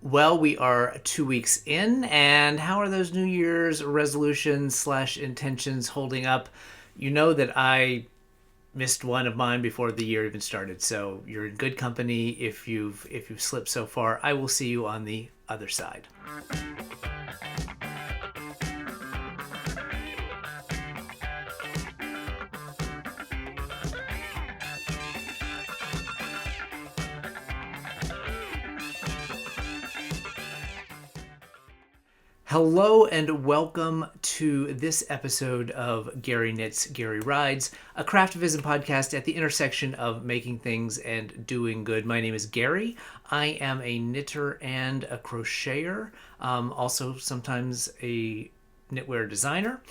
Well, we are 2 weeks in, and how are those New Year's resolutions slash intentions holding up? You know that I missed one of mine before the year even started, so you're in good company if you've slipped so far. I will see you on the other side. Hello and welcome to this episode of Gary Knits, Gary Rides, a Craftivism podcast at the intersection of making things and doing good. My name is Gary. I am a knitter and a crocheter, also sometimes a knitwear designer.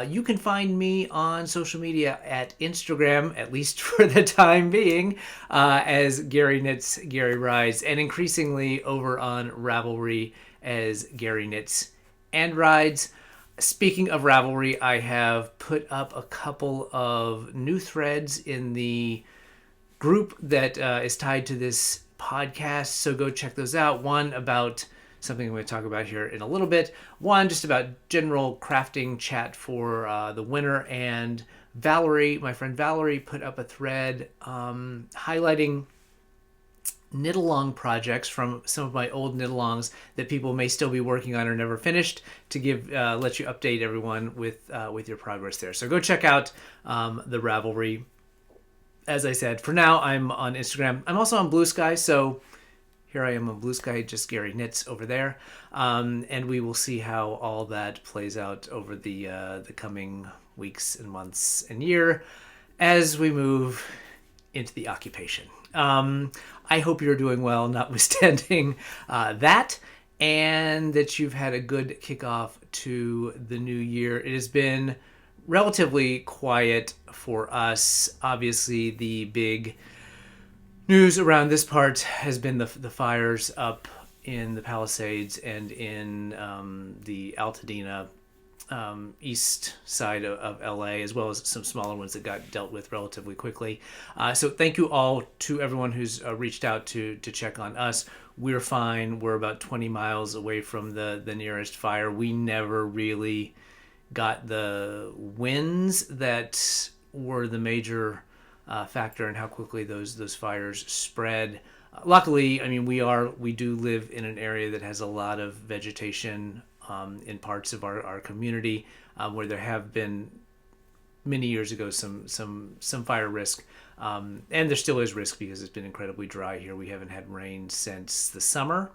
You can find me on social media at Instagram, at least for the time being, as Gary Knits, Gary Rides, and increasingly over on Ravelry as Gary Knits and Rides. Speaking of Ravelry, I have put up a couple of new threads in the group that is tied to this podcast, so go check those out. One about something I'm going to talk about here in a little bit. One just about general crafting chat for the winter. And Valorie, my friend Valorie, put up a thread highlighting knit-along projects from some of my old knit-alongs that people may still be working on or never finished, to give let you update everyone with your progress there. So go check out the Ravelry. As I said, for now I'm on Instagram. I'm also on Blue Sky, so here I am on Blue Sky, just Gary Knits over there, and we will see how all that plays out over the coming weeks and months and year as we move into the occupation. I hope you're doing well, notwithstanding that, and that you've had a good kickoff to the new year. It has been relatively quiet for us. Obviously, the big news around this part has been the fires up in the Palisades and in the Altadena east side of LA, as well as some smaller ones that got dealt with relatively quickly. So thank you all to everyone who's reached out to check on us. We're fine. We're about 20 miles away from the nearest fire. We never really got the winds that were the major factor in how quickly those fires spread. Luckily, I mean, we do live in an area that has a lot of vegetation in parts of our community, where there have been many years ago some fire risk, and there still is risk because it's been incredibly dry here. We haven't had rain since the summer,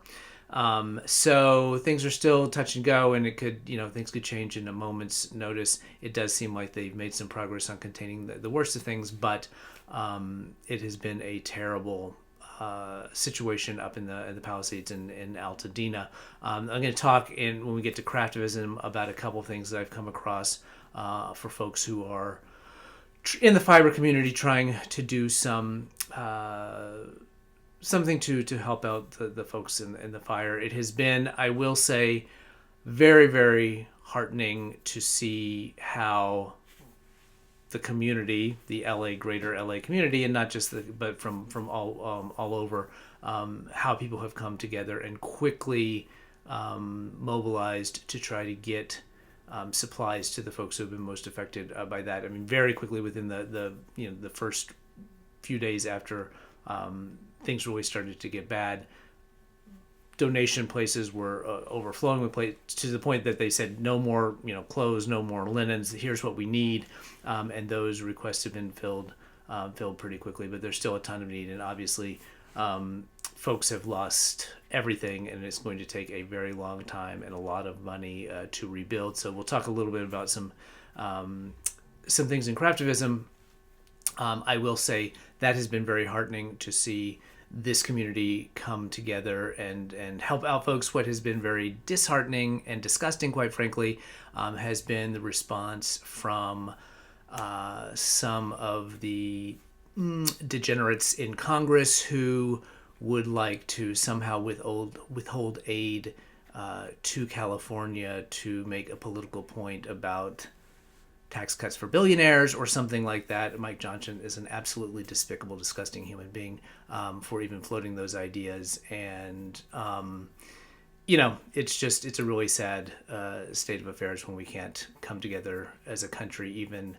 so things are still touch and go, and things could change in a moment's notice. It does seem like they've made some progress on containing the worst of things, but it has been a terrible situation up in the Palisades and in Altadena. I'm going to talk when we get to Craftivism about a couple of things that I've come across for folks who are in the fiber community trying to do something to help out the folks in the fire. It has been, I will say, very, very heartening to see how the community, the greater LA community, and not just but from all over, how people have come together and quickly mobilized to try to get supplies to the folks who have been most affected by that. I mean, very quickly within the first few days after things really started to get bad, donation places were overflowing with plates, to the point that they said no more clothes, no more linens, here's what we need, and those requests have been filled pretty quickly. But there's still a ton of need, and obviously folks have lost everything, and it's going to take a very long time and a lot of money to rebuild. So we'll talk a little bit about some things in Craftivism. I will say that has been very heartening to see this community come together and help out folks. What has been very disheartening and disgusting, quite frankly, has been the response from some of the degenerates in Congress who would like to somehow withhold aid to California to make a political point about tax cuts for billionaires or something like that. Mike Johnson is an absolutely despicable, disgusting human being for even floating those ideas. And, it's a really sad state of affairs when we can't come together as a country, even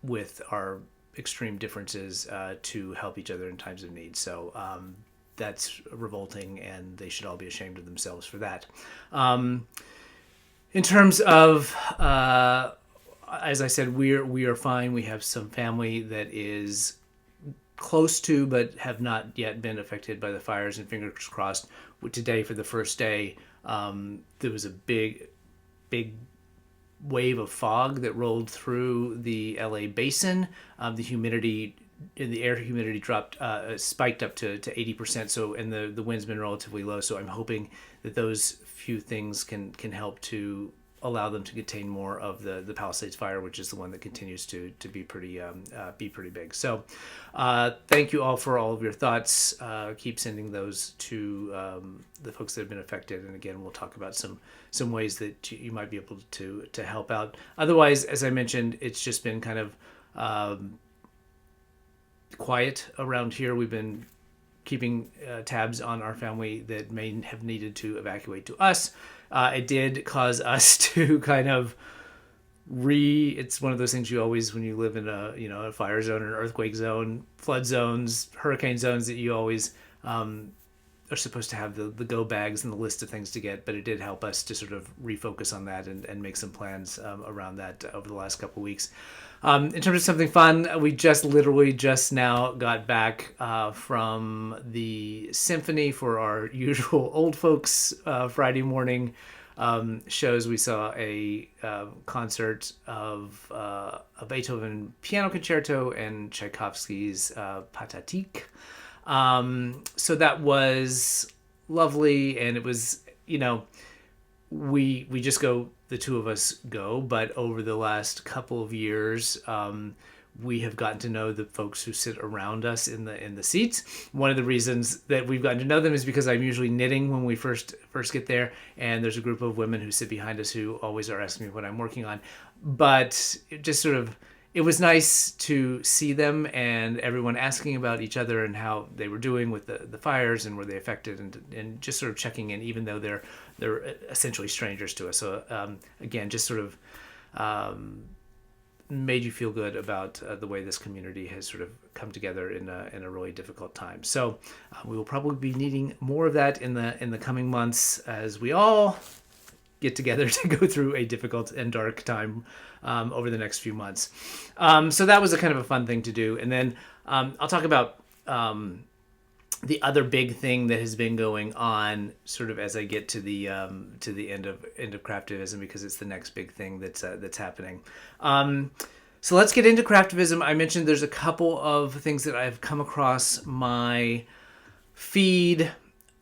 with our extreme differences, to help each other in times of need. So that's revolting, and they should all be ashamed of themselves for that. In terms of, as I said, we are fine. We have some family that is close to, but have not yet been affected by the fires, and fingers crossed. Today, for the first day, there was a big wave of fog that rolled through the LA basin. The humidity in the air humidity spiked up to 80%. So, and the wind's been relatively low. So I'm hoping that those few things can help to allow them to contain more of the Palisades fire, which is the one that continues to be pretty big. So thank you all for all of your thoughts. Keep sending those to the folks that have been affected. And again, we'll talk about some ways that you might be able to help out. Otherwise, as I mentioned, it's just been kind of quiet around here. We've been keeping tabs on our family that may have needed to evacuate to us. It did cause us to kind of it's one of those things you always, when you live in a fire zone, an earthquake zone, flood zones, hurricane zones, that you always are supposed to have the go bags and the list of things to get. But it did help us to sort of refocus on that and make some plans around that over the last couple of weeks. In terms of something fun, we literally just now got back from the symphony for our usual old folks Friday morning shows. We saw a concert of a Beethoven piano concerto and Tchaikovsky's Patatik. So that was lovely, and it was, we just go, the two of us go, but over the last couple of years, we have gotten to know the folks who sit around us in the seats. One of the reasons that we've gotten to know them is because I'm usually knitting when we first get there, and there's a group of women who sit behind us who always are asking me what I'm working on. But it was nice to see them and everyone asking about each other and how they were doing with the fires and were they affected, and just sort of checking in, even though they're essentially strangers to us. So again, just sort of made you feel good about the way this community has sort of come together in a really difficult time. So we will probably be needing more of that in the coming months as we all get together to go through a difficult and dark time over the next few months. So that was a kind of a fun thing to do. And then I'll talk about the other big thing that has been going on sort of as I get to the end of Craftivism, because it's the next big thing that's happening. So let's get into Craftivism. I mentioned there's a couple of things that I've come across my feed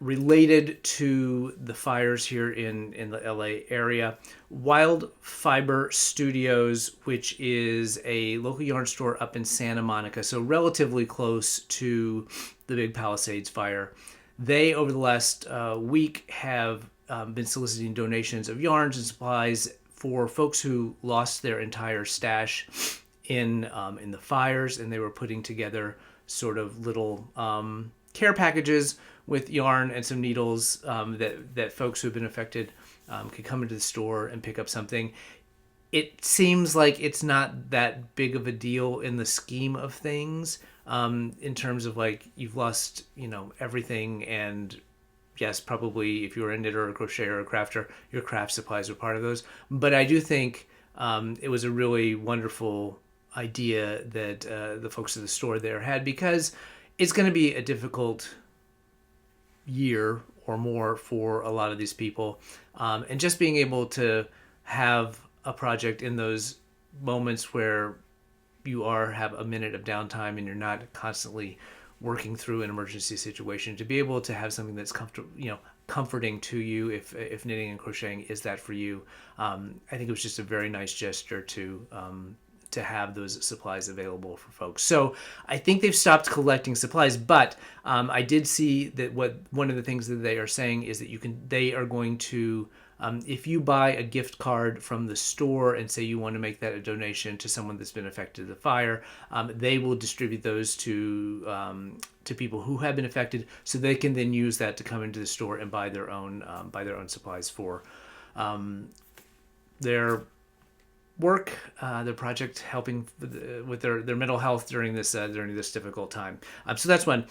related to the fires here in the LA area. Wild Fiber Studios, which is a local yarn store up in Santa Monica, so relatively close to the big Palisades fire. They, over the last week, have been soliciting donations of yarns and supplies for folks who lost their entire stash in the fires, and they were putting together sort of little care packages with yarn and some needles that folks who have been affected could come into the store and pick up something. It seems like it's not that big of a deal in the scheme of things, in terms of like you've lost, everything, and yes, probably if you're a knitter or a crocheter or a crafter, your craft supplies are part of those. But I do think it was a really wonderful idea that the folks at the store there had, because it's going to be a difficult year or more for a lot of these people, and just being able to have a project in those moments where you have a minute of downtime and you're not constantly working through an emergency situation, to be able to have something that's comforting to you, if knitting and crocheting is that for you. I think it was just a very nice gesture to have those supplies available for folks. So I think they've stopped collecting supplies, but I did see that one of the things that they are saying is that they are going to If you buy a gift card from the store and say you want to make that a donation to someone that's been affected by the fire, they will distribute those to people who have been affected, so they can then use that to come into the store and buy their own supplies for their work, their project, helping with their mental health during this difficult time. So that's one.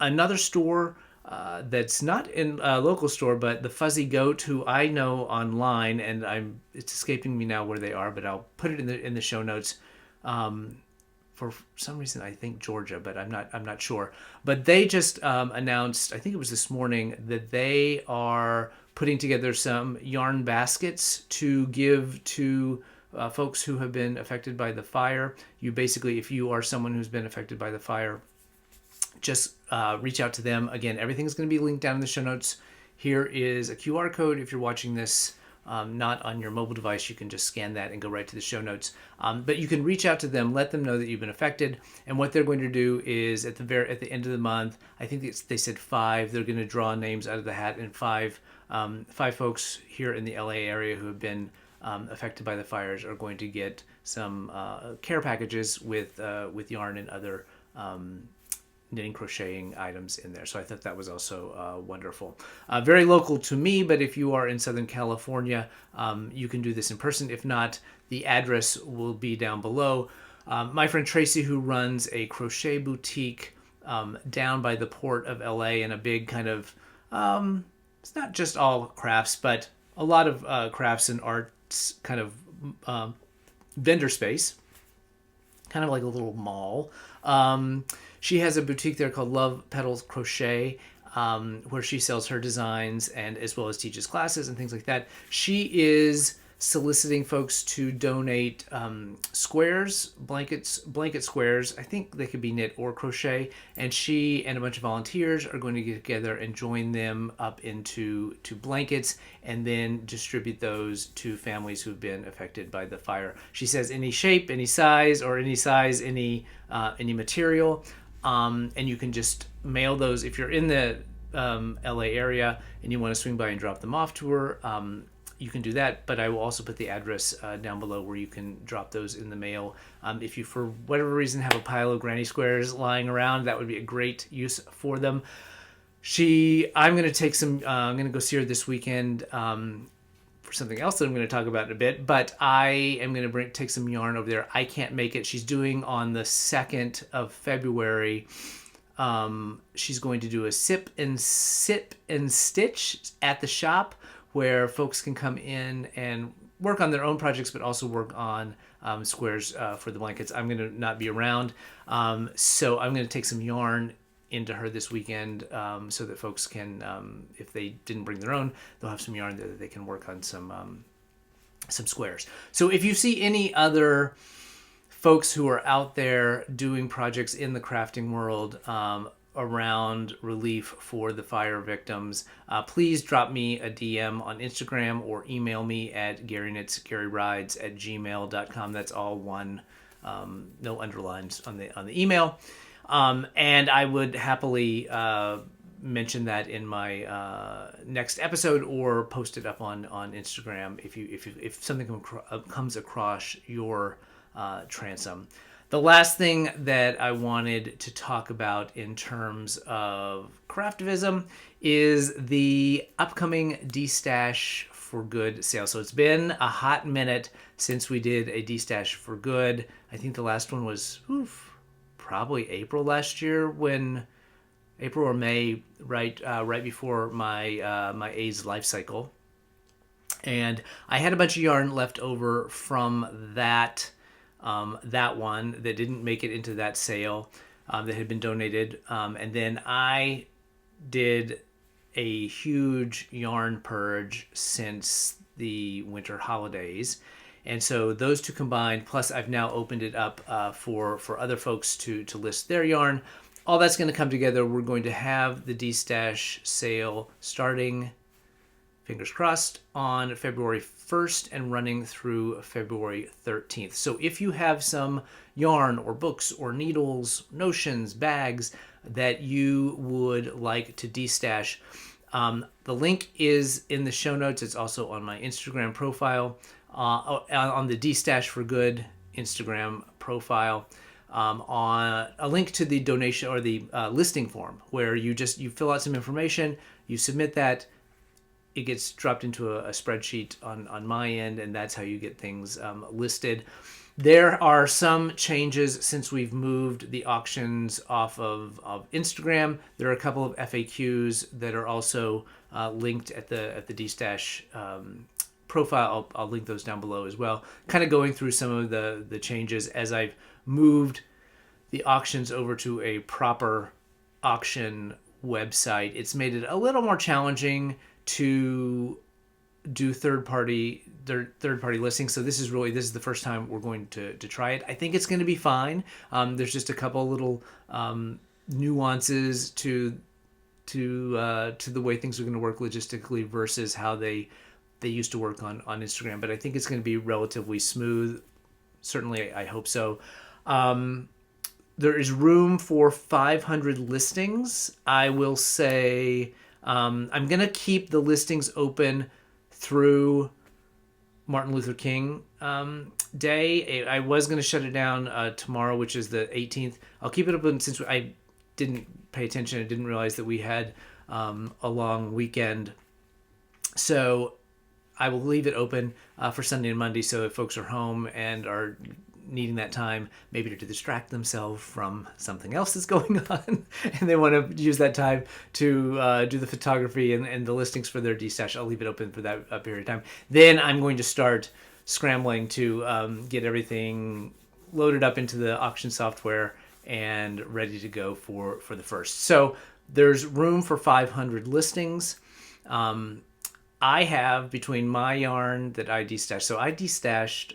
Another store that's not in a local store, but the Fuzzy Goat, who I know online, and it's escaping me now where they are, but I'll put it in the show notes. For some reason, I think Georgia, but I'm not sure. But they just announced, I think it was this morning, that they are putting together some yarn baskets to give to folks who have been affected by the fire. You basically, if you are someone who's been affected by the fire, just reach out to them. Again, everything's going to be linked down in the show notes. Here is a QR code. If you're watching this not on your mobile device, you can just scan that and go right to the show notes. But you can reach out to them, let them know that you've been affected, and what they're going to do is at the end of the month, I think they said 5. They're going to draw names out of the hat, and 5 folks here in the LA area who have been affected by the fires are going to get some care packages with yarn and other knitting, crocheting items in there. So I thought that was also wonderful. Very local to me, but if you are in Southern California, you can do this in person. If not, the address will be down below. My friend Tracy, who runs a crochet boutique down by the port of LA, in a big kind of, it's not just all crafts, but a lot of crafts and arts kind of vendor space, kind of like a little mall. She has a boutique there called Love Petals Crochet, where she sells her designs and as well as teaches classes and things like that. She is soliciting folks to donate squares, blanket squares. I think they could be knit or crochet. And she and a bunch of volunteers are going to get together and join them up into blankets and then distribute those to families who've been affected by the fire. She says any shape, any size, any material. And you can just mail those if you're in the LA area and you want to swing by and drop them off to her. You can do that, but I will also put the address down below where you can drop those in the mail. If you, for whatever reason, have a pile of granny squares lying around, that would be a great use for them. I'm going to go see her this weekend for something else that I'm going to talk about in a bit, but I am going to take some yarn over there. I can't make it. She's doing on the 2nd of February. She's going to do a sip and stitch at the shop, where folks can come in and work on their own projects, but also work on squares for the blankets. I'm going to not be around, so I'm going to take some yarn into her this weekend so that folks can, if they didn't bring their own, they'll have some yarn there that they can work on some squares. So if you see any other folks who are out there doing projects in the crafting world, around relief for the fire victims, please drop me a DM on Instagram or email me at garynitsgaryrides@gmail.com. That's all one, no underlines on the email. And I would happily mention that in my next episode or post it up on Instagram if something comes across your transom. The last thing that I wanted to talk about in terms of craftivism is the upcoming Destash for Good sale. So it's been a hot minute since we did a Destash for Good. I think the last one was probably April last year, April or May, right before my A's life cycle. And I had a bunch of yarn left over from that one that didn't make it into that sale that had been donated. And then I did a huge yarn purge since the winter holidays. And so those two combined, plus I've now opened it up for other folks to list their yarn. All that's going to come together. We're going to have the Destash sale starting, fingers crossed, on February 1st and running through February 13th. So if you have some yarn or books or needles, notions, bags that you would like to destash, The link is in the show notes. It's also on my Instagram profile, on the Destash for Good Instagram profile. On a link to the donation or the listing form, where you fill out some information, you submit that, it gets dropped into a spreadsheet on my end, and that's how you get things listed. There are some changes since we've moved the auctions off of Instagram. There are a couple of FAQs that are also linked at the Destash profile. I'll link those down below as well. Kind of going through some of the changes as I've moved the auctions over to a proper auction website. It's made it a little more challenging to do third party listings. So this is the first time we're going to try it. I think it's going to be fine. There's just a couple little nuances to the way things are going to work logistically versus how they used to work on Instagram. But I think it's going to be relatively smooth. Certainly, I hope so. There is room for 500 listings. I will say I'm going to keep the listings open through Martin Luther King Day. I was going to shut it down tomorrow, which is the 18th. I'll keep it open since I didn't pay attention. I didn't realize that we had a long weekend. So I will leave it open for Sunday and Monday, so if folks are home and are needing that time maybe to distract themselves from something else that's going on and they want to use that time to do the photography and the listings for their Destash, I'll leave it open for that period of time. Then I'm going to start scrambling to get everything loaded up into the auction software and ready to go for the first. So there's room for 500 listings. I have, between my yarn that I destashed, so I destashed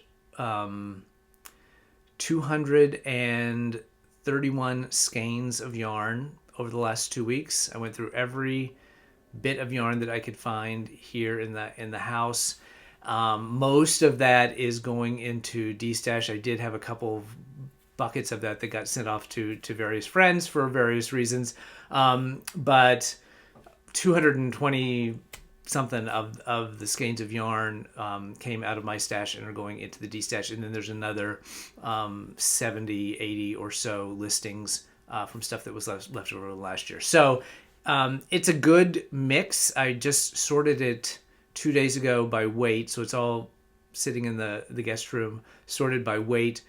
231 skeins of yarn over the last 2 weeks. I went through every bit of yarn that I could find here in the house. Most of that is going into Destash. I did have a couple of buckets of that got sent off to various friends for various reasons. But 220 something of the skeins of yarn came out of my stash and are going into the Destash. And then there's another 70, 80 or so listings from stuff that was left over last year. So it's a good mix. I just sorted it 2 days ago by weight. So it's all sitting in the guest room, sorted by weight.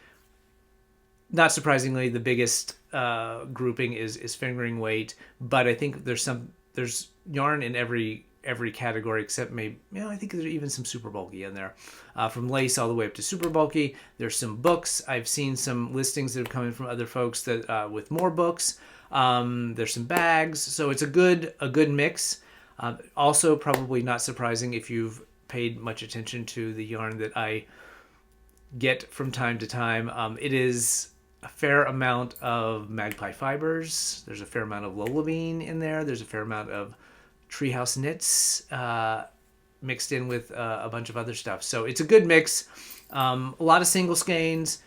Not surprisingly, the biggest grouping is fingering weight, but I think there's yarn in every category except maybe, I think there's even some super bulky in there, from lace all the way up to super bulky. There's some books. I've seen some listings that have come in from other folks that with more books. There's some bags, so it's a good mix. Also, probably not surprising if you've paid much attention to the yarn that I get from time to time. It is a fair amount of magpie fibers. There's a fair amount of Bolivian in there. There's a fair amount of treehouse knits mixed in with a bunch of other stuff. So it's a good mix. A lot of single skeins,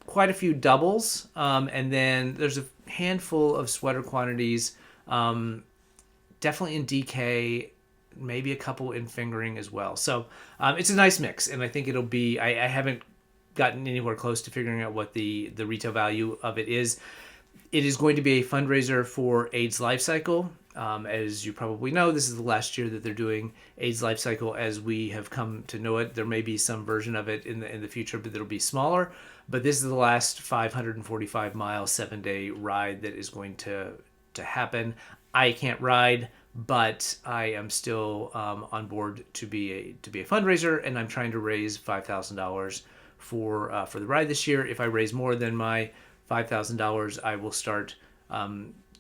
quite a few doubles, and then there's a handful of sweater quantities, definitely in DK, maybe a couple in fingering as well. So it's a nice mix, and I think it'll be, I haven't gotten anywhere close to figuring out what the retail value of it is. It is going to be a fundraiser for AIDS Life Cycle. As you probably know, this is the last year that they're doing AIDS Life Cycle as we have come to know it. There may be some version of it in the future, but it'll be smaller. But this is the last 545-mile, 7-day ride that is going to happen. I can't ride, but I am still on board to be a fundraiser, and I'm trying to raise $5,000 for the ride this year. If I raise more than my $5,000, I will start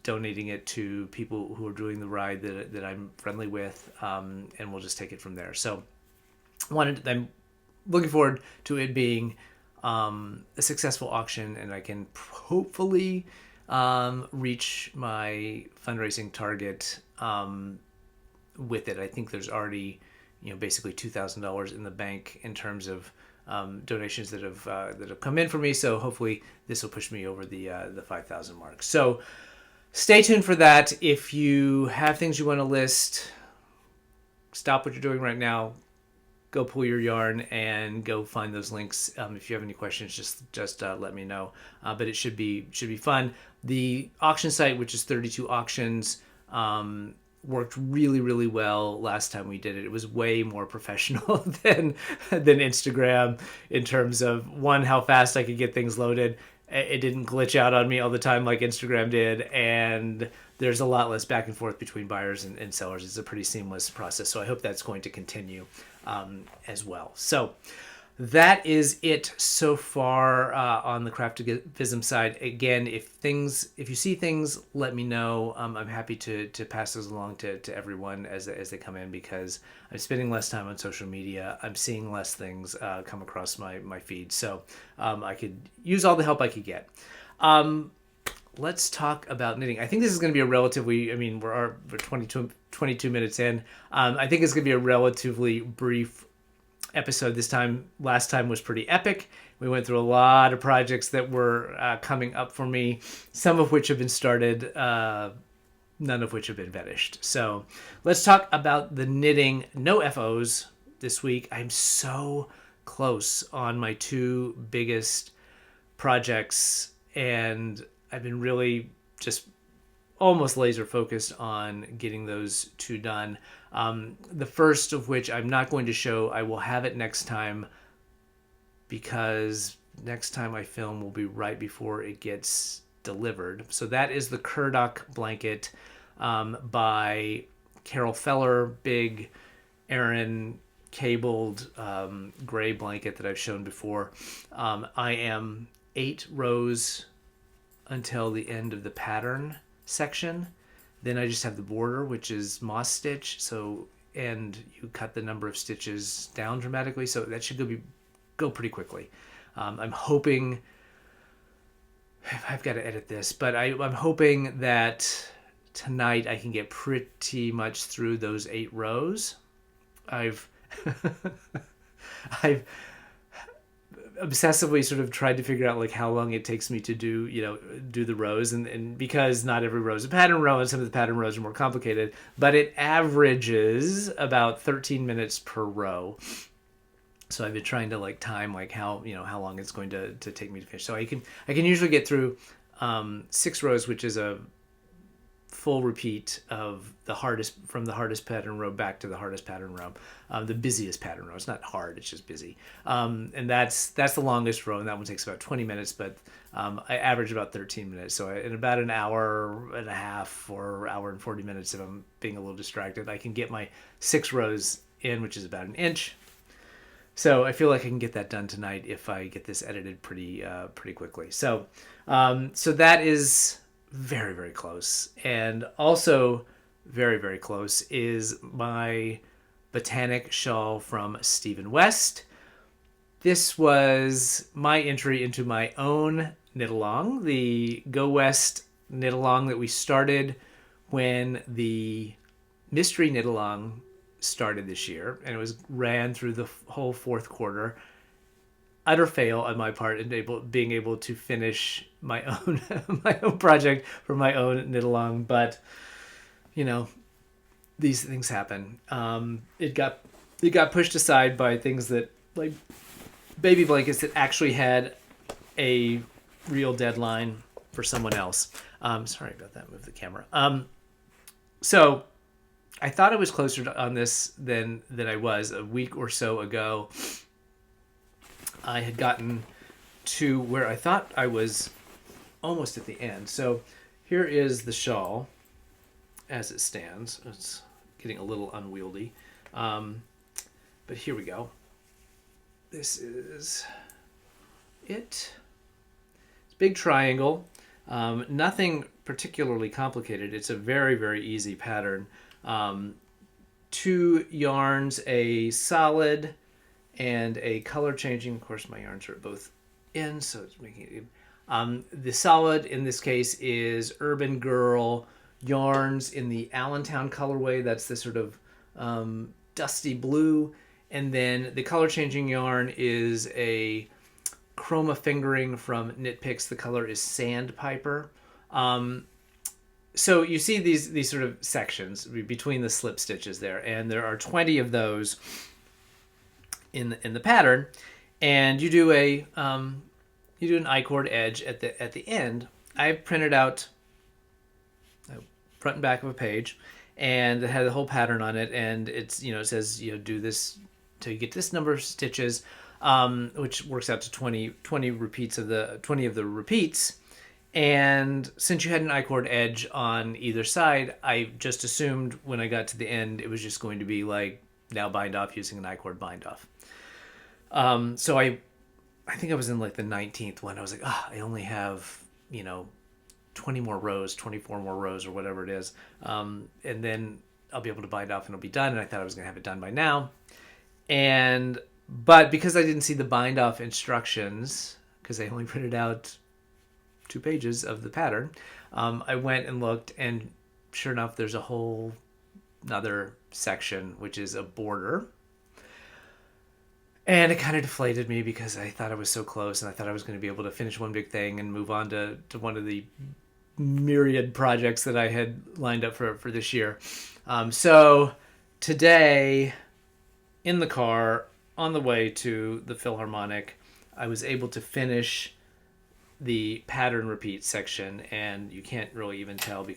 donating it to people who are doing the ride that I'm friendly with, and we'll just take it from there. So I'm looking forward to it being a successful auction, and I can hopefully reach my fundraising target with it. I think there's already basically $2,000 in the bank in terms of donations that have come in for me. So hopefully this will push me over the 5,000 mark. So stay tuned for that. If you have things you want to list, stop what you're doing right now, go pull your yarn and go find those links. If you have any questions, just let me know. But it should be fun. The auction site, which is 32 Auctions, worked really, really well last time we did it. It was way more professional than Instagram in terms of, one, how fast I could get things loaded. It didn't glitch out on me all the time like Instagram did, and there's a lot less back and forth between buyers and sellers. It's a pretty seamless process, so I hope that's going to continue as well. So that is it so far on the Craftivism side. Again, if you see things, let me know. I'm happy to pass those along to everyone as they come in, because I'm spending less time on social media. I'm seeing less things come across my feed, so I could use all the help I could get. Let's talk about knitting. I think this is going to be a relatively, we're 22 minutes in. I think it's going to be a relatively brief episode this time. Last time was pretty epic. We went through a lot of projects that were coming up for me, some of which have been started, none of which have been finished. So let's talk about the knitting no FOs this week. I'm so close on my two biggest projects, and I've been really just almost laser focused on getting those two done. The first of which I'm not going to show. I will have it next time, because next time I film will be right before it gets delivered. So that is the Curdock blanket by Carol Feller, big Aran cabled gray blanket that I've shown before. I am 8 rows until the end of the pattern section. Then I just have the border, which is moss stitch. So, and you cut the number of stitches down dramatically. So that should go pretty quickly. I'm hoping, I've got to edit this, but I'm hoping that tonight I can get pretty much through those 8 rows. I've obsessively sort of tried to figure out like how long it takes me to do the rows, and because not every row is a pattern row, and some of the pattern rows are more complicated, but it averages about 13 minutes per row. So I've been trying to like time like how long it's going to take me to finish. So I can usually get through 6 rows, which is a full repeat of from the hardest pattern row back to the hardest pattern row, the busiest pattern row. It's not hard, it's just busy, and that's the longest row, and that one takes about 20 minutes, but I average about 13 minutes. So in about an hour and a half or hour and 40 minutes, if I'm being a little distracted, I can get my 6 rows in, which is about an inch. So I feel like I can get that done tonight if I get this edited pretty quickly. So that is very, very close. And also very, very close is my Botanic shawl from Stephen West. This was my entry into my own knit-along, the Go West knit-along that we started when the Mystery knit-along started this year, and it ran through the whole 4th quarter. Utter fail on my part in being able to finish my own my own project for my own knit along, but these things happen. It got pushed aside by things that, like baby blankets, that actually had a real deadline for someone else. Sorry about that. Move the camera. So I thought I was closer on this than I was. A week or so ago, I had gotten to where I thought I was almost at the end. So here is the shawl as it stands. It's getting a little unwieldy. But here we go. This is it. It's a big triangle. Nothing particularly complicated. It's a very, very easy pattern. 2 yarns, a solid and a color changing. Of course, my yarns are at both ends, so it's making it. The solid in this case is Urban Girl yarns in the Allentown colorway. That's the sort of dusty blue. And then the color changing yarn is a Chroma Fingering from Knit Picks. The color is Sandpiper. so you see these sort of sections between the slip stitches there, and there are 20 of those in the pattern, and you do an I-cord edge at the end. I printed out front and back of a page, and it had the whole pattern on it, and it says do this till you get this number of stitches, which works out to 20 repeats of the 20 of the repeats. And since you had an I-cord edge on either side, I just assumed when I got to the end it was just going to be like, now bind off using an I-cord bind off. So I think I was in like the 19th one. I was like, I only have 20 more rows, 24 more rows, or whatever it is, and then I'll be able to bind off and it'll be done. And I thought I was going to have it done by now, but because I didn't see the bind off instructions, because I only printed out 2 pages of the pattern, I went and looked, and sure enough, there's a whole another section which is a border. And it kind of deflated me because I thought I was so close, and I thought I was going to be able to finish one big thing and move on to one of the myriad projects that I had lined up for this year. So today, in the car, on the way to the Philharmonic, I was able to finish the pattern repeat section, and you can't really even tell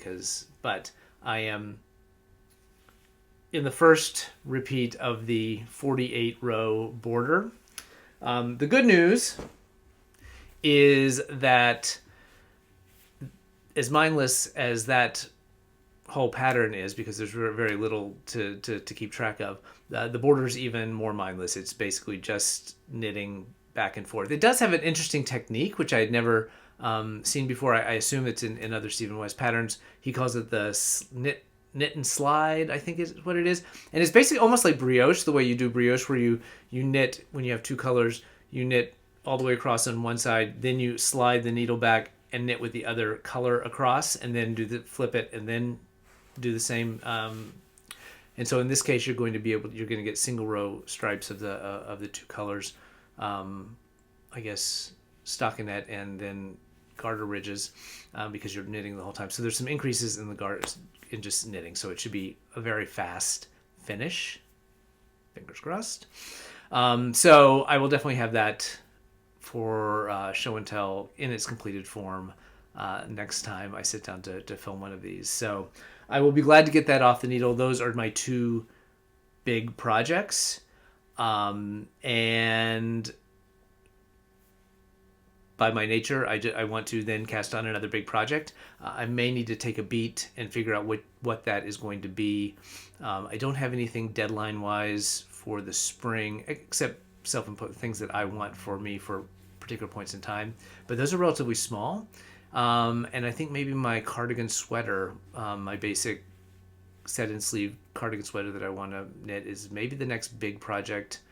but I am in the first repeat of the 48 row border. The good news is that as mindless as that whole pattern is, because there's very little to keep track of, the border's even more mindless. It's basically just knitting back and forth. It does have an interesting technique, which I had never seen before. I assume it's in other Stephen West patterns. He calls it the knit and slide, I think is what it is. And it's basically almost like brioche, the way you do brioche, where you knit when you have 2 colors, you knit all the way across on one side, then you slide the needle back and knit with the other color across, and then flip it and then do the same. And so in this case, you're going to get single row stripes of the 2 colors, I guess stockinette and then garter ridges, because you're knitting the whole time. So there's some increases in the garters in just knitting, so it should be a very fast finish. Fingers crossed. So I will definitely have that for show and tell in its completed form next time I sit down to film one of these. So I will be glad to get that off the needle. Those are my 2 big projects, and by my nature, I want to then cast on another big project. I may need to take a beat and figure out what that is going to be. I don't have anything deadline-wise for the spring, except self-imposed things that I want for me for particular points in time. But those are relatively small. And I think maybe my cardigan sweater, my basic set-in sleeve cardigan sweater that I want to knit, is maybe the next big project.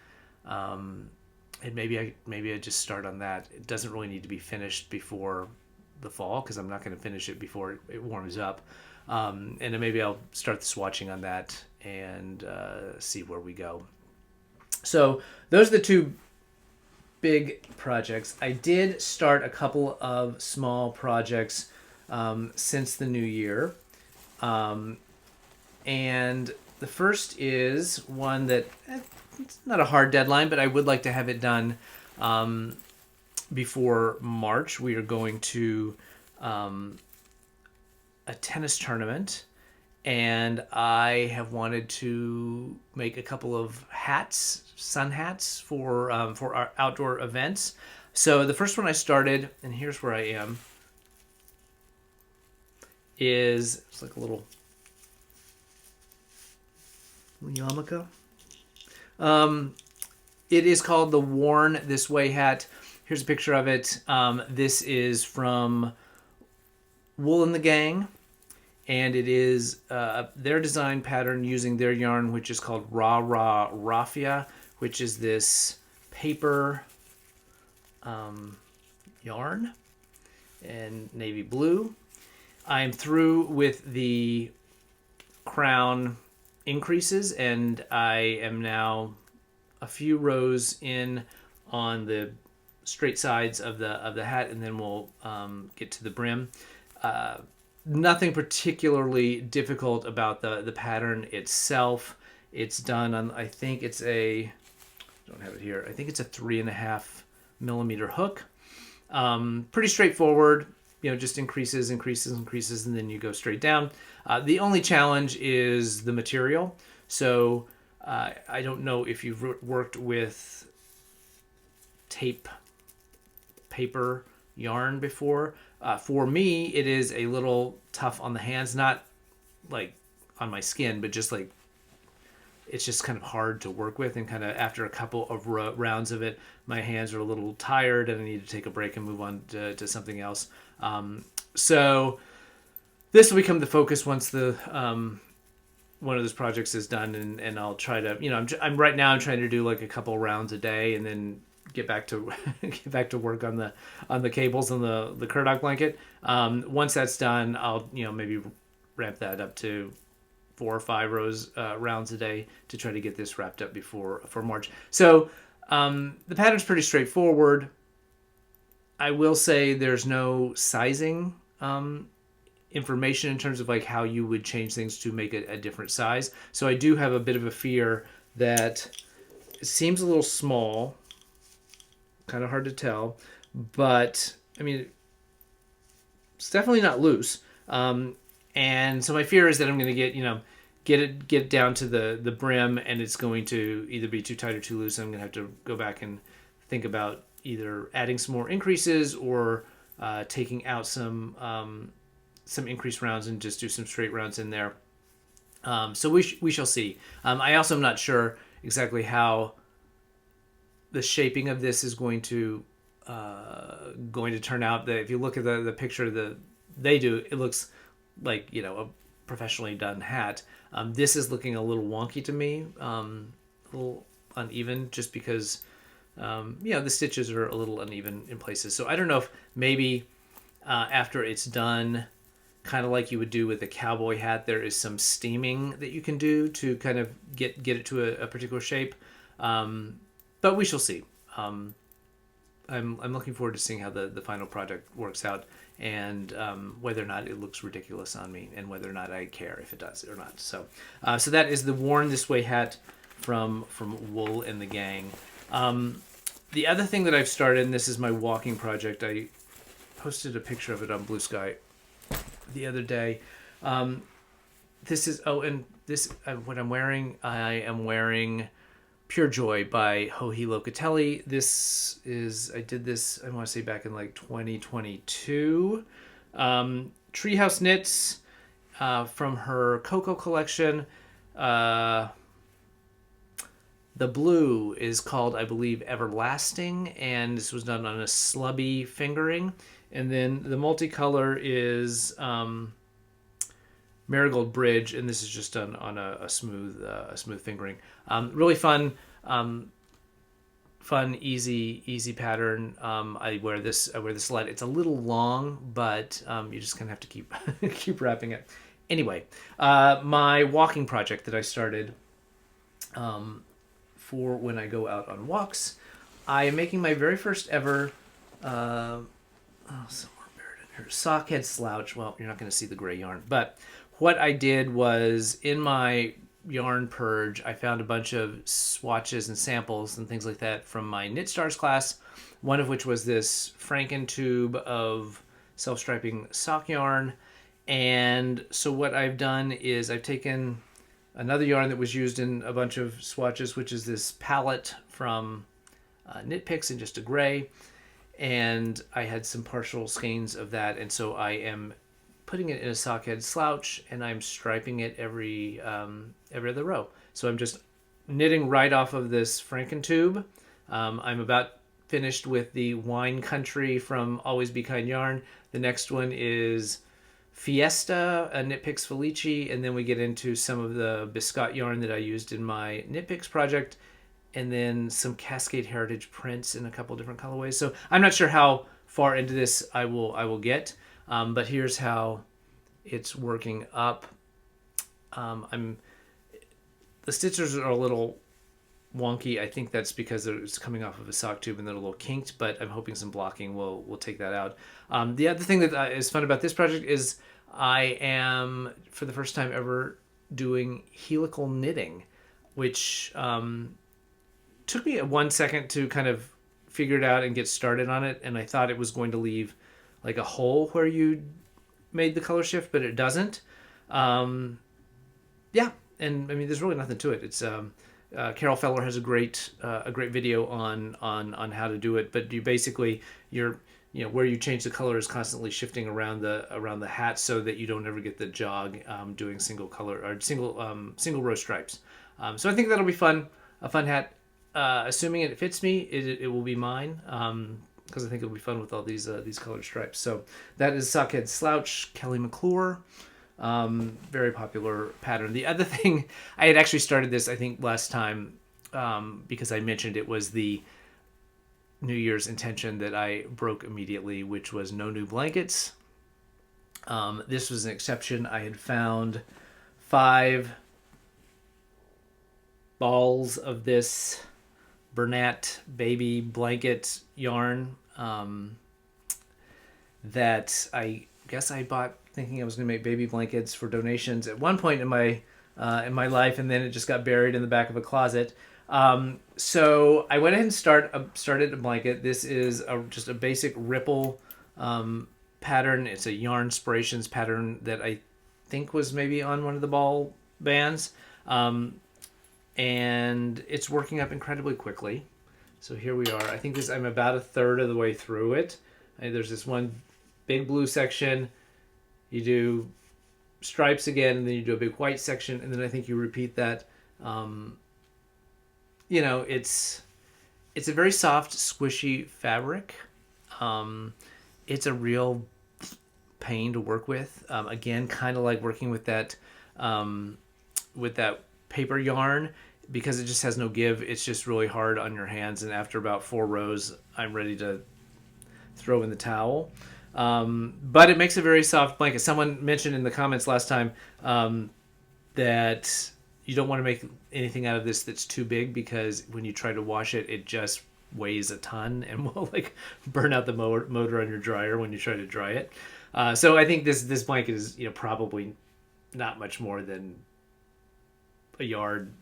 And maybe I just start on that. It doesn't really need to be finished before the fall, because I'm not going to finish it before it warms up. And then maybe I'll start the swatching on that and see where we go. So those are the 2 big projects. I did start a couple of small projects since the new year. And the first is one that it's not a hard deadline, but I would like to have it done before March. We are going to a tennis tournament, and I have wanted to make a couple of hats, sun hats, for our outdoor events. So the first one I started, and here's where I am, it's like a little yarmulke. It is called the Worn This Way hat. Here's a picture of it. This is from Wool and the Gang, and it is their design pattern using their yarn, which is called Raffia, which is this paper yarn and navy blue. I'm through with the crown increases, and I am now a few rows in on the straight sides of the hat, and then we'll get to the brim. nothing particularly difficult about the pattern itself. It's done on, I think it's a, don't have it here, I think it's a 3.5 millimeter hook. Pretty straightforward, just increases, and then you go straight down. The only challenge is the material. So I don't know if you've worked with tape paper yarn before. For me, it is a little tough on the hands, not like on my skin, but just like it's just kind of hard to work with, and kind of after a couple of rounds of it, my hands are a little tired and I need to take a break and move on to something else. So this will become the focus once the one of those projects is done, and I'll try to, I'm right now I'm trying to do like a couple rounds a day and then get back to work on the cables and the Kurdock blanket. Once that's done, I'll maybe ramp that up to 4 or 5 rounds a day to try to get this wrapped up for March. So the pattern's pretty straightforward. I will say there's no sizing information in terms of like how you would change things to make it a different size. So I do have a bit of a fear that it seems a little small, kind of hard to tell, but I mean, it's definitely not loose. And so my fear is that I'm going to get it down to the brim, and it's going to either be too tight or too loose. And I'm going to have to go back and think about either adding some more increases or taking out some increased rounds and just do some straight rounds in there. So we shall see. I also am not sure exactly how the shaping of this is going to turn out. If you look at the picture that they do, it looks like a professionally done hat. This is looking a little wonky to me, a little uneven, just because the stitches are a little uneven in places. So I don't know if maybe after it's done, kind of like you would do with a cowboy hat, there is some steaming that you can do to kind of get it to a particular shape. But we shall see. I'm looking forward to seeing how the final project works out, and whether or not it looks ridiculous on me, and whether or not I care if it does or not. So that is the Worn This Way hat from Wool and the Gang. The other thing that I've started, and this is my walking project, I posted a picture of it on Blue Sky the other day. This is what I'm wearing. I am wearing Pure Joy by Joji Locatelli. I did this, I want to say back in like 2022. Treehouse Knits from her Cocoa collection. The blue is called, I believe, Everlasting, and this was done on a slubby fingering. And then the multicolor is Marigold Bridge, and this is just done on a smooth fingering. Really fun, easy pattern. I wear this a lot. It's a little long, but you just kind of have to keep wrapping it. Anyway, my walking project that I started for when I go out on walks, I am making my very first ever somewhere buried in here, sockhead slouch. Well, you're not going to see the gray yarn, but what I did was, in my yarn purge, I found a bunch of swatches and samples and things like that from my Knit Stars class, one of which was this Franken tube of self-striping sock yarn. And so what I've done is I've taken another yarn that was used in a bunch of swatches, which is this palette from Knit Picks in just a gray, and I had some partial skeins of that, and so I am putting it in a sockhead slouch, and I'm striping it every other row. So I'm just knitting right off of this Franken tube. I'm about finished with the Wine Country from Always Be Kind Yarn. The next one is Fiesta, a Knit Picks Felici, and then we get into some of the Biscotte yarn that I used in my Knit Picks project, and then some Cascade Heritage prints in a couple different colorways. So I'm not sure how far into this I will get, but here's how it's working up. The stitches are a little wonky. I think that's because it's coming off of a sock tube and they're a little kinked, but I'm hoping some blocking will take that out. The other thing that is fun about this project is I am, for the first time ever, doing helical knitting, which took me 1 second to kind of figure it out and get started on it. And I thought it was going to leave like a hole where you made the color shift, but it doesn't. Yeah, and I mean, there's really nothing to it. It's Carol Feller has a great video on how to do it. But you basically where you change the color is constantly shifting around the hat so that you don't ever get the jog doing single color or single row stripes. So I think that'll be fun, a fun hat. Assuming it fits me, it will be mine. Because I think it'll be fun with all these colored stripes. So that is Sockhead Slouch, Kelly McClure. Very popular pattern. The other thing, I had actually started this, I think, last time because I mentioned it was the New Year's intention that I broke immediately, which was no new blankets. This was an exception. I had found 5 balls of this Bernat baby blanket yarn that I guess I bought thinking I was going to make baby blankets for donations at one point in my life, and then it just got buried in the back of a closet. So I went ahead and started a blanket. This is just a basic ripple pattern. It's a yarn spirations pattern that I think was maybe on one of the ball bands. And it's working up incredibly quickly. So here we are. I think I'm about a third of the way through it. There's this one big blue section. You do stripes again, and then you do a big white section, and then I think you repeat that. It's a very soft, squishy fabric. It's a real pain to work with. Again, kind of like working with that paper yarn, because it just has no give. It's just really hard on your hands, and after about 4 rows I'm ready to throw in the towel. But it makes a very soft blanket. Someone mentioned in the comments last time that you don't want to make anything out of this that's too big, because when you try to wash it, it just weighs a ton and will like burn out the motor on your dryer when you try to dry it. So I think this blanket is probably not much more than a yard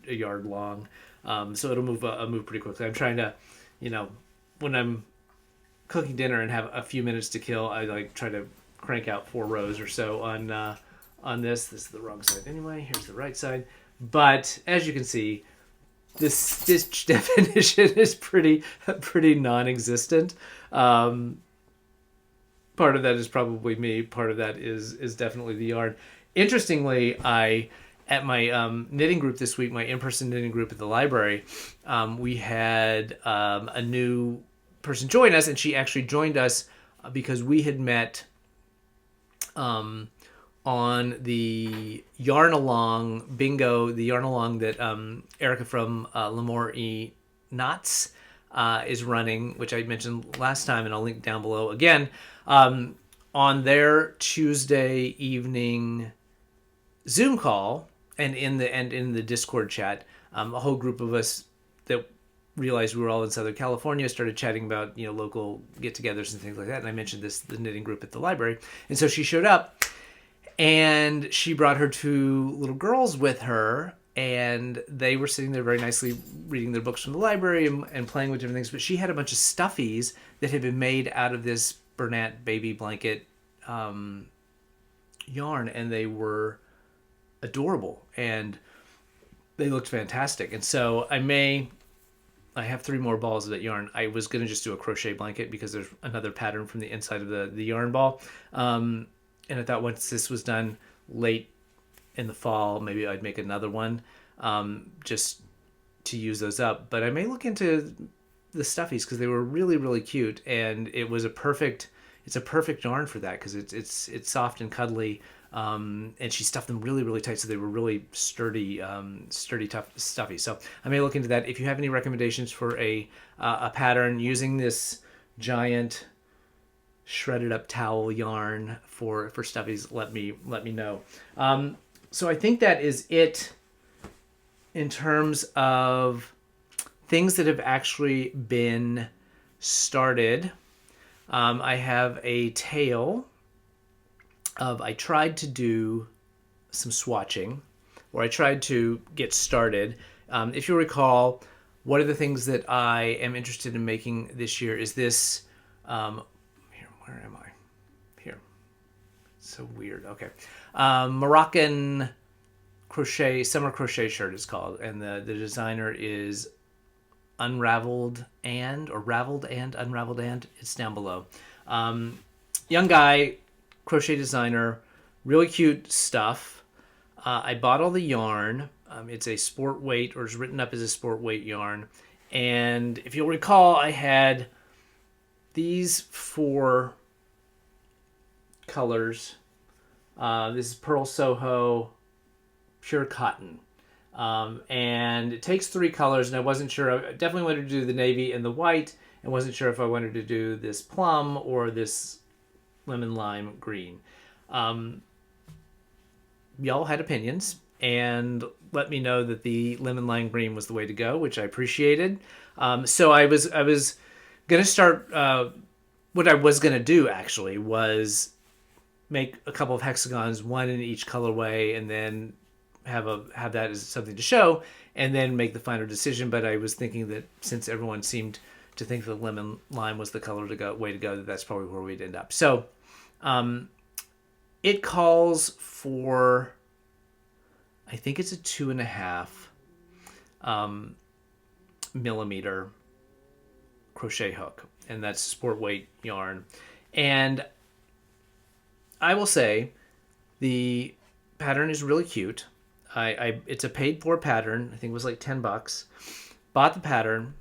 long. So it'll move pretty quickly. I'm trying to, when I'm cooking dinner and have a few minutes to kill, I like try to crank out 4 rows or so on this. This is the wrong side anyway. Here's the right side. But as you can see, this stitch definition is pretty non-existent. Part of that is probably me. Part of that is definitely the yarn. Interestingly, at my knitting group this week, my in-person knitting group at the library, we had a new person join us, and she actually joined us because we had met on the Yarn Along bingo, the Yarn Along that Erica from L'Amour et Knots is running, which I mentioned last time, and I'll link down below again, on their Tuesday evening Zoom call, and in the Discord chat, a whole group of us that realized we were all in Southern California started chatting about local get-togethers and things like that. And I mentioned the knitting group at the library, and so she showed up, and she brought her 2 little girls with her, and they were sitting there very nicely reading their books from the library and playing with different things. But she had a bunch of stuffies that had been made out of this Bernat baby blanket yarn, and they were adorable and they looked fantastic. And so I have 3 more balls of that yarn. I was going to just do a crochet blanket because there's another pattern from the inside of the yarn ball. And I thought once this was done late in the fall, maybe I'd make another one just to use those up. But I may look into the stuffies because they were really, really cute. And it's a perfect yarn for that because it's soft and cuddly. And she stuffed them really, really tight, so they were really sturdy, tough, stuffy. So I may look into that. If you have any recommendations for a pattern using this giant shredded up towel yarn for stuffies, let me know. So I think that is it in terms of things that have actually been started. I have a tail of I tried to do some swatching, or I tried to get started. If you recall, one of the things that I am interested in making this year is this. Here, where am I? Here. So weird. Okay. Moroccan crochet, summer crochet shirt is called, and the designer is Unraveled or Raveled and Unraveled and. It's down below. Young guy, crochet designer, really cute stuff. I bought all the yarn. It's a sport weight, or is written up as a sport weight yarn. And if you'll recall, I had these 4 colors. This is Pearl Soho Pure Cotton. And it takes 3 colors, and I wasn't sure. I definitely wanted to do the navy and the white, and wasn't sure if I wanted to do this plum or this lemon lime green. Y'all had opinions and let me know that the lemon lime green was the way to go, which I appreciated. So I was gonna start. What I was gonna do actually was make a couple of hexagons, one in each colorway, and then have that as something to show, and then make the final decision. But I was thinking that since everyone seemed to think the lemon lime was the way to go, that's probably where we'd end up. So it calls for, I think it's a 2.5 millimeter crochet hook, and that's sport weight yarn. And I will say the pattern is really cute. It's a paid for pattern. I think it was like $10. Bought the pattern,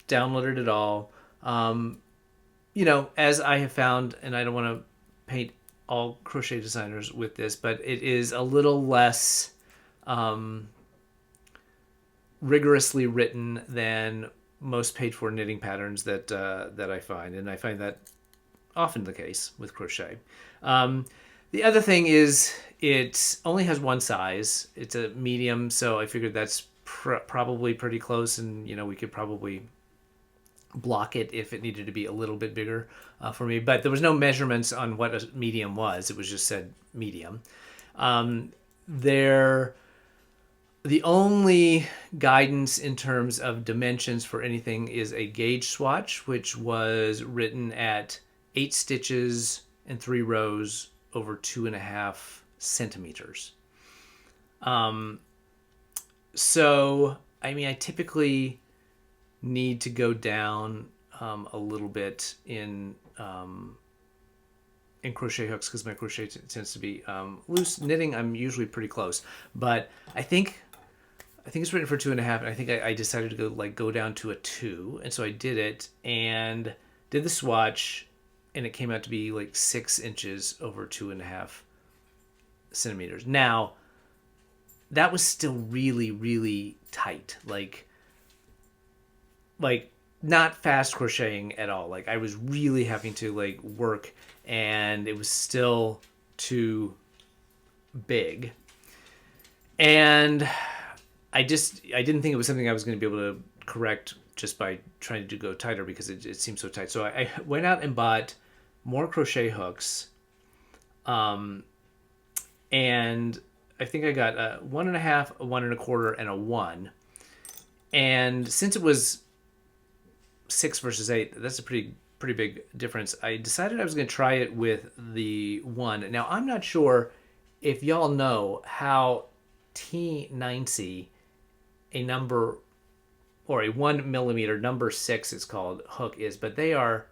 downloaded it all. As I have found, and I don't want to paint all crochet designers with this, but it is a little less rigorously written than most paid for knitting patterns that I find, and I find that often the case with crochet. The other thing is it only has one size. It's a medium, so I figured that's probably pretty close, and we could probably block it if it needed to be a little bit bigger for me. But there was no measurements on what a medium was. It was just said medium. The only guidance in terms of dimensions for anything is a gauge swatch, which was written at 8 stitches and 3 rows over 2.5 centimeters. So, I typically need to go down a little bit in crochet hooks because my crochet tends to be loose. Knitting, I'm usually pretty close, but I think it's written for 2.5, and I think I decided to go down to a 2, and so I did it and did the swatch, and it came out to be like 6 inches over 2.5 centimeters. Now, that was still really, really tight, like not fast crocheting at all. Like I was really having to work, and it was still too big. And I didn't think it was something I was going to be able to correct just by trying to go tighter because it seemed so tight. So I went out and bought more crochet hooks. And I think I got a 1.5, a 1.25, and a 1. And since it was 6 versus 8, that's a pretty big difference. I decided I was going to try it with the 1. Now, I'm not sure if y'all know how T90 a number, or a 1 millimeter number 6 it's called, hook is, but they are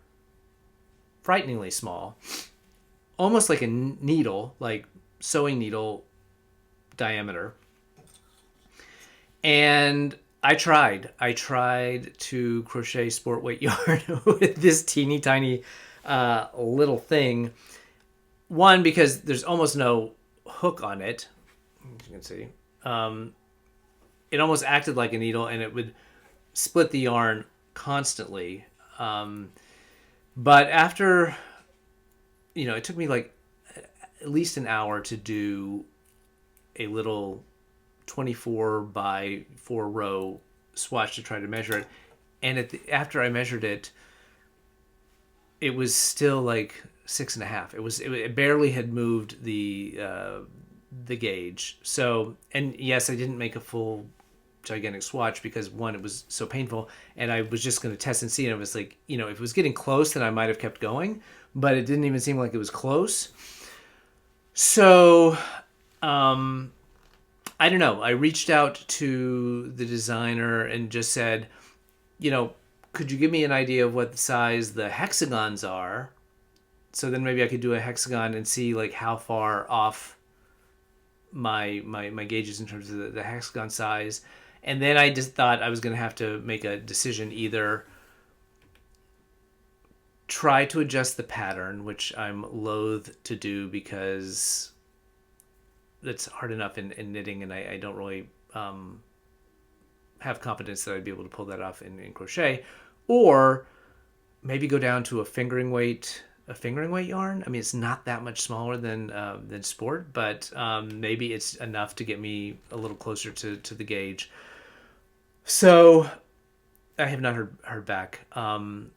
frighteningly small, almost like a needle, like sewing needle diameter. And I tried to crochet sport weight yarn with this teeny tiny little thing. One, because there's almost no hook on it, as you can see. It almost acted like a needle, and it would split the yarn constantly. But after, it took me like at least an hour to do a little 24 by 4 row swatch to try to measure it. And after I measured it, it was still like 6.5. It barely had moved the gauge. So, and yes, I didn't make a full gigantic swatch because one, it was so painful, and I was just going to test and see, and it was like, if it was getting close, then I might have kept going, but it didn't even seem like it was close. So I don't know, I reached out to the designer and just said, could you give me an idea of what the size the hexagons are, so then maybe I could do a hexagon and see like how far off my gauges in terms of the hexagon size. And then I just thought I was going to have to make a decision, either try to adjust the pattern, which I'm loath to do because that's hard enough in knitting, and I don't really have confidence that I'd be able to pull that off in crochet, or maybe go down to a fingering weight yarn. I mean, it's not that much smaller than sport, but maybe it's enough to get me a little closer to the gauge. So I have not heard back. And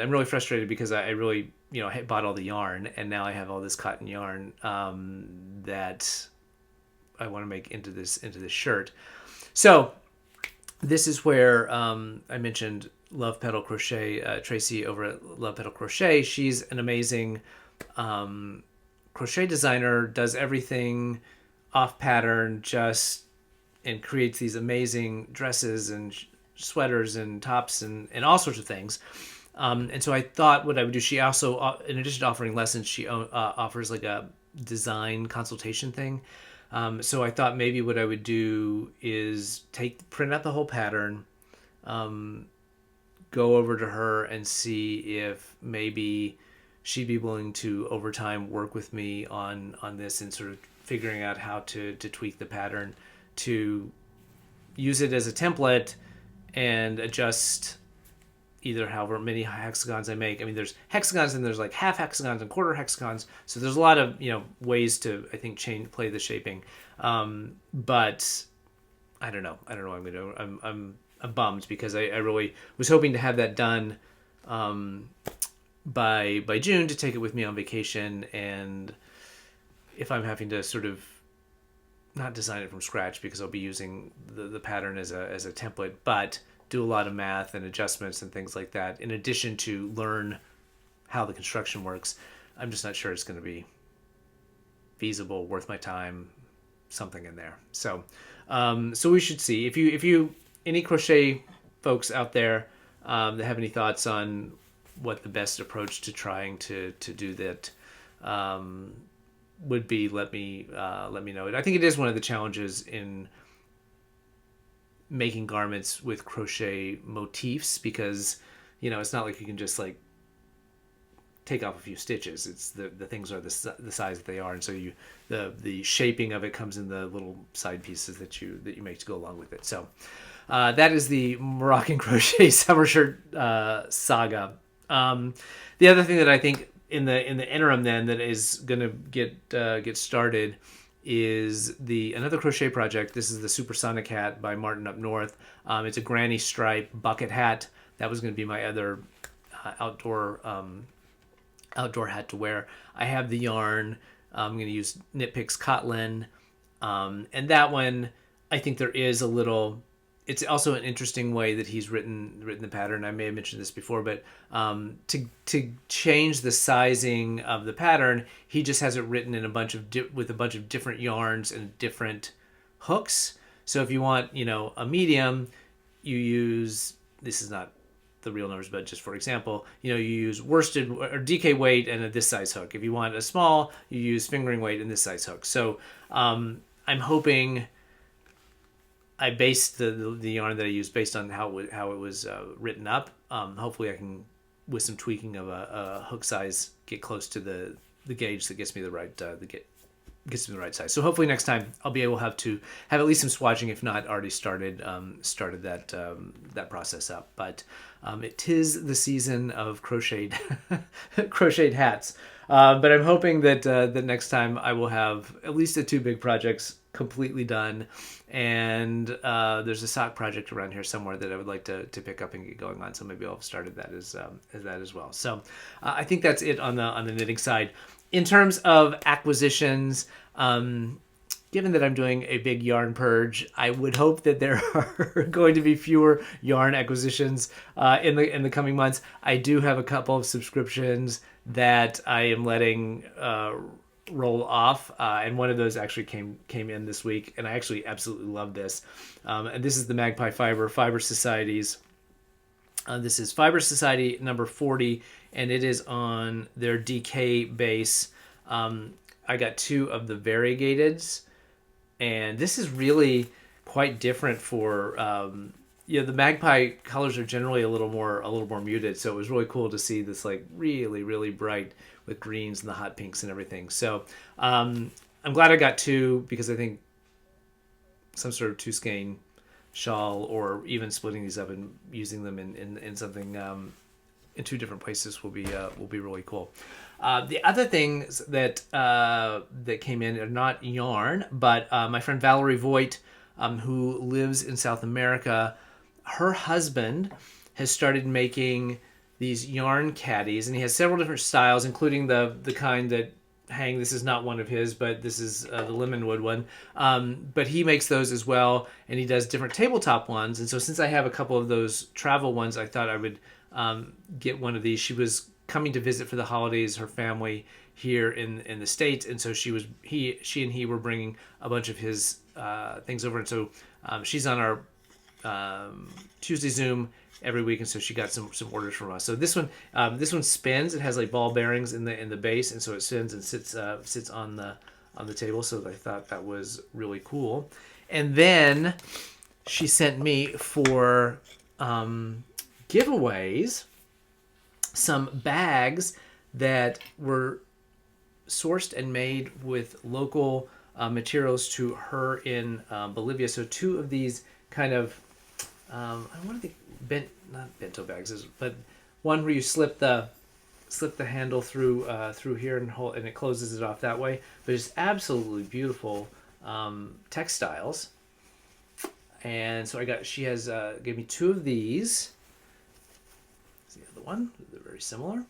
I'm really frustrated because I really, I bought all the yarn, and now I have all this cotton yarn that I want to make into this shirt. So this is where I mentioned Love Pedal Crochet, Tracy over at Love Pedal Crochet. She's an amazing crochet designer, does everything off pattern, and creates these amazing dresses and sweaters and tops and all sorts of things. And so I thought what I would do, she also, in addition to offering lessons, she offers like a design consultation thing. So I thought maybe what I would do is print out the whole pattern, go over to her and see if maybe she'd be willing to, over time, work with me on this and sort of figuring out how to tweak the pattern to use it as a template and adjust either however many hexagons I make. I mean, there's hexagons and there's like half hexagons and quarter hexagons. So there's a lot of, ways to, I think, play the shaping. But I don't know. I don't know what I'm going to do. I'm bummed because I really was hoping to have that done by June to take it with me on vacation. And if I'm having to sort of not design it from scratch because I'll be using the pattern as a template, but do a lot of math and adjustments and things like that, in addition to learn how the construction works, I'm just not sure it's going to be feasible, worth my time, something in there. So we should see. If you any crochet folks out there that have any thoughts on what the best approach to trying to do that would be, let me know. I think it is one of the challenges in making garments with crochet motifs, because it's not like you can just like take off a few stitches. It's the things are the size that they are, and so the shaping of it comes in the little side pieces that you make to go along with it. So that is the Moroccan crochet summer shirt saga. The other thing that I think in the interim then that is going to get started is another crochet project. This is the Supersonic hat by Martin Up North. It's a granny stripe bucket hat. That was going to be my other outdoor hat to wear. I have the yarn. I'm going to use Knit Picks Kotlin. And that one, I think there is a little... It's also an interesting way that he's written the pattern. I may have mentioned this before, but to change the sizing of the pattern, he just has it written in with a bunch of different yarns and different hooks. So if you want, a medium, you use, this is not the real numbers, but just for example, you use worsted or DK weight and this size hook. If you want a small, you use fingering weight and this size hook. So I'm hoping... I based the yarn that I used based on how it was written up. Hopefully I can, with some tweaking of a hook size, get close to the gauge that gets me the right gets me the right size. So hopefully next time I'll be able to have at least some swatching, if not already started that process up. But it is the season of crocheted hats. But I'm hoping that next time I will have at least the two big projects completely done. And there's a sock project around here somewhere that I would like to pick up and get going on. So maybe I'll have started that as well. So I think that's it on the knitting side. In terms of acquisitions, given that I'm doing a big yarn purge, I would hope that there are going to be fewer yarn acquisitions in the coming months. I do have a couple of subscriptions that I am letting roll off, and one of those actually came in this week, and I actually absolutely love this. And this is the Magpie Fiber Societies. This is Fiber Society number 40, and it is on their DK base. I got 2 of the Variegateds, and this is really quite different for the Magpie colors are generally a little more muted, so it was really cool to see this like really bright with greens and the hot pinks and everything. So I'm glad I got 2, because I think some sort of 2 skein shawl, or even splitting these up and using them in something in 2 different places will be really cool. The other things that came in are not yarn, but my friend Valorie Voight, who lives in South America, her husband has started making these yarn caddies, and he has several different styles, including the kind that hang. This is not one of his, but this is the Lemonwood one. But he makes those as well, and he does different tabletop ones. And so since I have a couple of those travel ones, I thought I would get one of these. She was coming to visit for the holidays, her family here in the States, and so she and he were bringing a bunch of his things over, and so she's on our Tuesday Zoom every week, and so she got some orders from us. So this one spins. It has like ball bearings in the base, and so it spins and sits on the table. So I thought that was really cool. And then she sent me for giveaways some bags that were sourced and made with local materials to her in Bolivia. So 2 of these kind of I want to think not bento bags, but one where you slip the handle through here and it closes it off that way. But it's absolutely beautiful textiles. And so she gave me 2 of these. Here's the other one. They're very similar.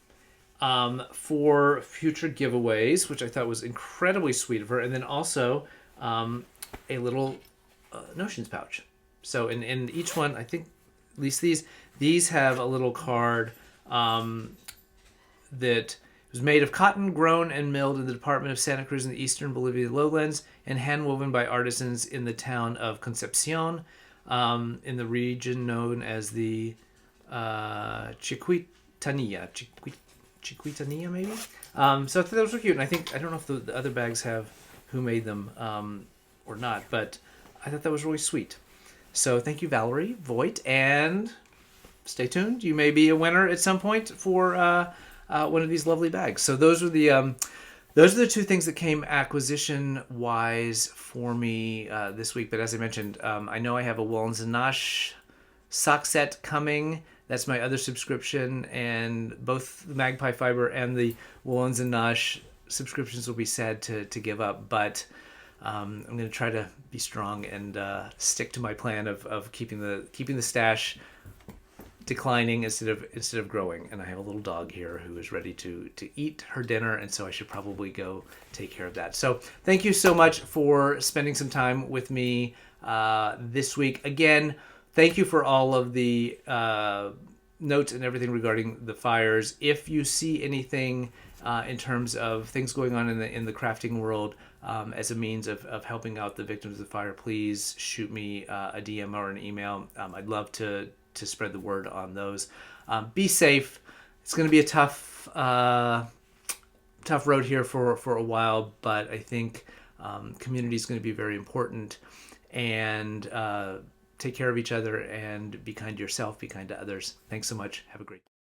For future giveaways, which I thought was incredibly sweet of her. And then also a little notions pouch. So in each one, I think at least these have a little card that was made of cotton grown and milled in the department of Santa Cruz in the eastern Bolivia lowlands and hand-woven by artisans in the town of Concepcion in the region known as the Chiquitanilla. Chiquitanilla, maybe? So I thought those were cute, and I don't know if the other bags have who made them or not, but I thought that was really sweet. So thank you, Valorie Voight, and stay tuned. You may be a winner at some point for one of these lovely bags. So those are the 2 things that came acquisition-wise for me this week. But as I mentioned, I know I have a Woolens and Nosh sock set coming. That's my other subscription, and both the Magpie Fiber and the Woolens and Nosh subscriptions will be sad to give up, but I'm going to try to be strong and stick to my plan of keeping the stash declining instead of growing. And I have a little dog here who is ready to eat her dinner, and so I should probably go take care of that. So thank you so much for spending some time with me this week. Again, thank you for all of the notes and everything regarding the fires. If you see anything in terms of things going on in the crafting world as a means of helping out the victims of the fire, please shoot me a DM or an email. I'd love to spread the word on those. Be safe. It's going to be a tough road here for a while, but I think community is going to be very important. And take care of each other and be kind to yourself, be kind to others. Thanks so much. Have a great day.